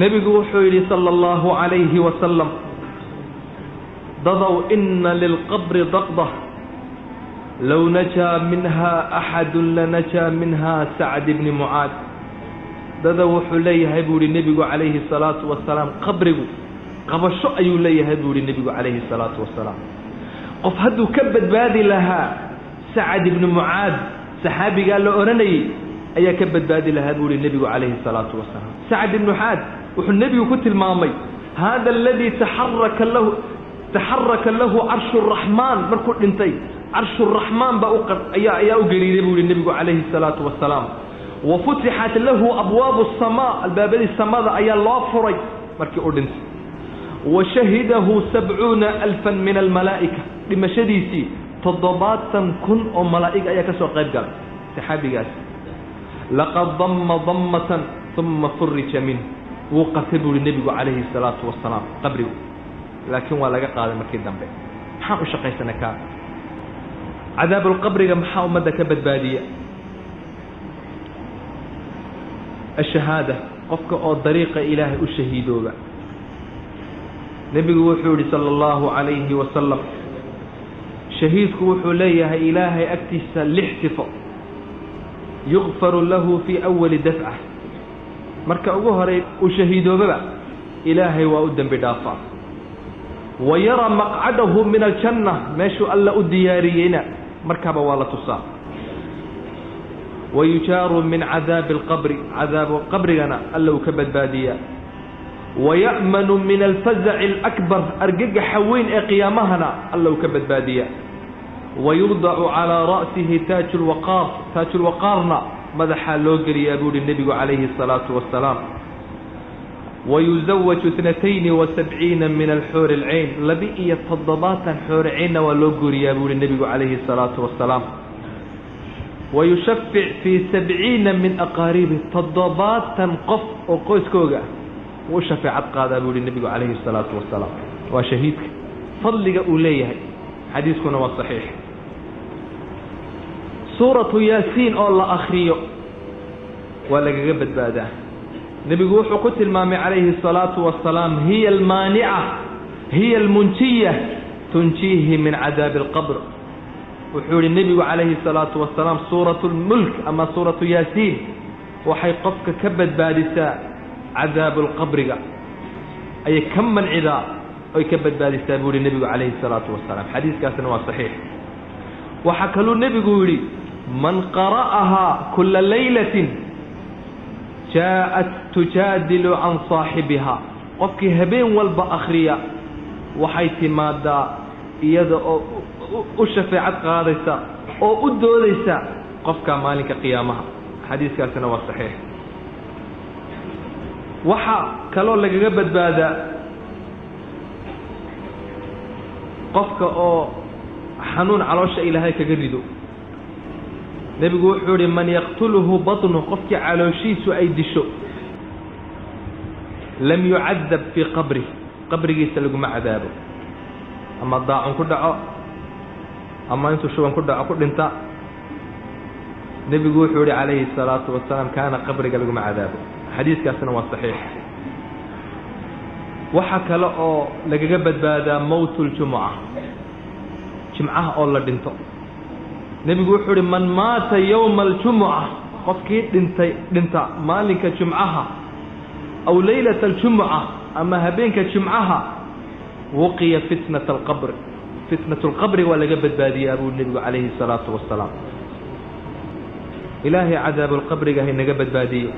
nebigu wuxuu yidhi sala allahu calayhi wasalam dadow ina lilqabri daqda low najaa minha axadun lanajaa minha sacd bni mucaad. dadow wuxuu leeyahay buu yihi nebigu calayhi salaatu wasalaam, qabrigu qabasho ayuu leeyahay buu yihi nebigu calayhi salaatu wasalaam. qof hadduu ka badbaadi lahaa sacd ibni mucaad saxaabigaa la odhanayay ayaa ka badbaadi lahaa buu yihi nebigu calayhi salaatu wasalaam. sacd ibni mucaad wuxuu nebigu ku tilmaamay hada aladii taxaraka lahu carshu raxmaan. markuu dhintay carshu raxmaan baa ayaa u gariiray buu yihi nebigu calayhi salaatu wasalaam. wafutixat lahu abwaabu asamaa, albaabadii samada ayaa loo furay markii uu dhintay. washahidahu 70,000 min almalaa'ika, dhimashadiisii 70,000 oo malaa'ig ayaa ka soo qayb galay saxaabigaas. laqad damma dammatan uma furija minh, wuu qatay buu yihi nebigu calayhi salaatu wasalaam qabrigu, laakiin waa laga qaaday markii dambe. maxaan u shaqaysana kaa cadaabulqabriga maxaa ummadda ka badbaadiya? ashahaada, qofka oo dariiqa ilaahay u shahiidooba. nebigu wuxuu yihi sala allahu calayhi wasalam, shahiidku wuxuu leeyahay ilaahay agtiisa 6 sifo. yukfaru lahu fii awali dafca, marka ugu horey uu shahiidoobaba ilaahay waa u dembi dhaafaa. wa yara maqcadahu min aljanna, meeshuu alla u diyaariyeyna markaaba waa la tusaa. wayujaaru min cadaabi alqabri, cadaabu qabrigana alla uu ka badbaadiyaa. waya'manu min alfazaci alakbar, argagaxa weyn ee qiyaamahana alla uu ka badbaadiyaa. wayudacu calaa ra'sihi taaju lwaqaar, taaju lwaqaarna madaxaa loo geliyaa buu yihi nebigu calayhi salaatu wasalaam. wayuzawaju 72 min alxuuri alcayn, 72 xuuri caynna waa loo guuriyaa buu yihi nebigu calayhi salaatu wasalaam. wayushafic fii 70 min aqaaribi, 70 qof oo qoyskooga wuu shafeecad qaadaa buu yihi nebigu calayhi salaatu wasalaam. waa shahiidka fadliga uu leeyahay, xadiiskuna waa saxiix. suuratu yaasiin oo la akhriyo waa lagaga badbaadaa. nebigu wuxuu ku tilmaamay calayhi salaatu wasalaam, hiya almaanica hiya almunjiya tunjiihi min cadaabi alqabr. wuxuu yihi nebigu calayhi salaatu wasalaam, suuratu lmulk ama suuratu yaasiin waxay qofka ka badbaadisaa cadaabu lqabriga, ayay ka mancidaa oy ka badbaadisaa buu yihi nebigu calayhi salaatu wasalaam. xadiiskaasna waa saxiix. waxaa kaluu nebigu yidhi, man qara'ahaa kula laylatin jaa'at tujaadilu can saaxibiha, qofkii habeen walba akhriya waxay timaadaa iyada oo u shafeecad qaadaysa oo u doodaysa qofka maalinka qiyaamaha. xadiiskaasina waa saxiix. waxaa kaloo lagaga badbaadaa qofka oo xanuun caloosha ilaahay kaga rido. nebigu wuxuu yihi, man yaqtuluhu batnu, qofkii calooshiisu ay disho lam yucadab fii qabri, qabrigiisa laguma cadaabo. ama daacun ku dhaco ama intuu shuban ku dhaco ku dhinta, nebigu wuxuu yihi calayhi salaatu wasalaam, kaana qabriga laguma cadaabo. xadiiskaasina waa saxiix. waxaa kale oo lagaga badbaadaa mowtu ljumuca, jimcaha oo la dhinto. nebigu wuxuu yihi, man maata yowma aljumuca, qofkii dhinta maalinka jumcaha, aw leylata aljumuca, ama habeenka jimcaha, wuqiya fitnata alqabr, fitnatu lqabri waa laga badbaadiyaa buu nebigu calayhi salaatu wasalaam. ilaahay cadaabulqabriga hay naga badbaadiyo.